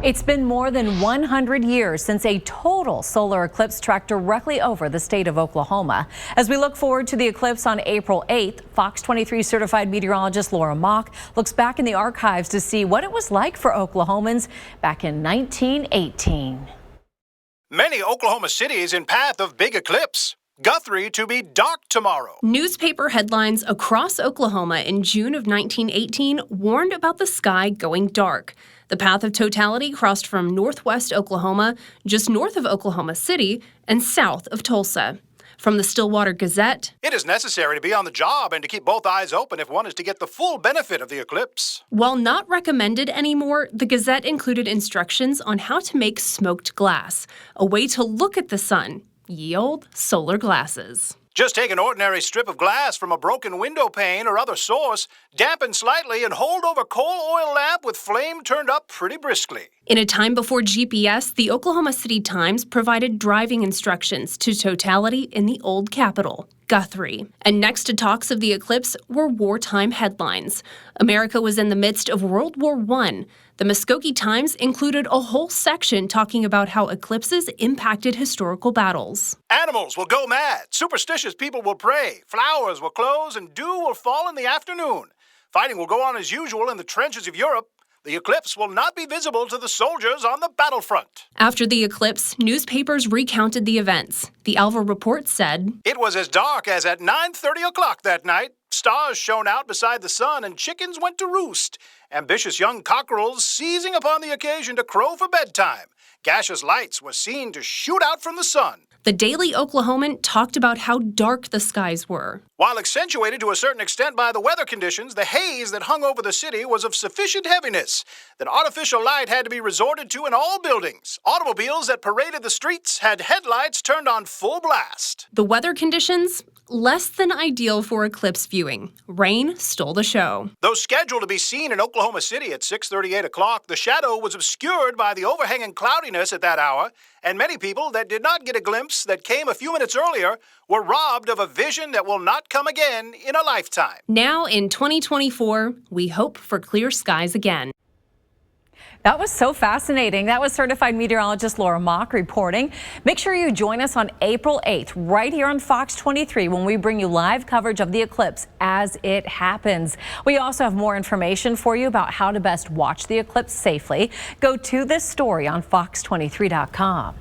It's been more than 100 years since a total solar eclipse tracked directly over the state of Oklahoma. As we look forward to the eclipse on April 8th, Fox 23 certified meteorologist Laura Mock looks back in the archives to see what it was like for Oklahomans back in 1918. Many Oklahoma cities in path of big eclipse. Guthrie to be dark tomorrow. Newspaper headlines across Oklahoma in June of 1918 warned about the sky going dark. The path of totality crossed from northwest Oklahoma, just north of Oklahoma City, and south of Tulsa. From the Stillwater Gazette, it is necessary to be on the job and to keep both eyes open if one is to get the full benefit of the eclipse. While not recommended anymore, the Gazette included instructions on how to make smoked glass, a way to look at the sun. Ye old solar glasses. Just take an ordinary strip of glass from a broken window pane or other source, dampen slightly, and hold over coal oil lamp with flame turned up pretty briskly. In a time before GPS, the Oklahoma City Times provided driving instructions to totality in the old capital, Guthrie. And next to talks of the eclipse were wartime headlines. America was in the midst of World War I. The Muskogee Times included a whole section talking about how eclipses impacted historical battles. Animals will go mad, superstitious people will pray, flowers will close, and dew will fall in the afternoon. Fighting will go on as usual in the trenches of Europe. The eclipse will not be visible to the soldiers on the battlefront. After the eclipse, newspapers recounted the events. The Alva Report said, "It was as dark as at 9:30 o'clock that night. Stars shone out beside the sun and chickens went to roost. Ambitious young cockerels seizing upon the occasion to crow for bedtime. Gaseous lights were seen to shoot out from the sun." The Daily Oklahoman talked about how dark the skies were. While accentuated to a certain extent by the weather conditions, the haze that hung over the city was of sufficient heaviness that artificial light had to be resorted to in all buildings. Automobiles that paraded the streets had headlights turned on full blast. The weather conditions? Less than ideal for eclipse viewing. Rain stole the show. Though scheduled to be seen in Oklahoma City at 6:38 o'clock, the shadow was obscured by the overhanging cloudiness at that hour, and many people that did not get a glimpse that came a few minutes earlier were robbed of a vision that will not come again in a lifetime. Now in 2024, we hope for clear skies again. That was so fascinating. That was certified meteorologist Laura Mock reporting. Make sure you join us on April 8th right here on Fox 23 when we bring you live coverage of the eclipse as it happens. We also have more information for you about how to best watch the eclipse safely. Go to this story on fox23.com.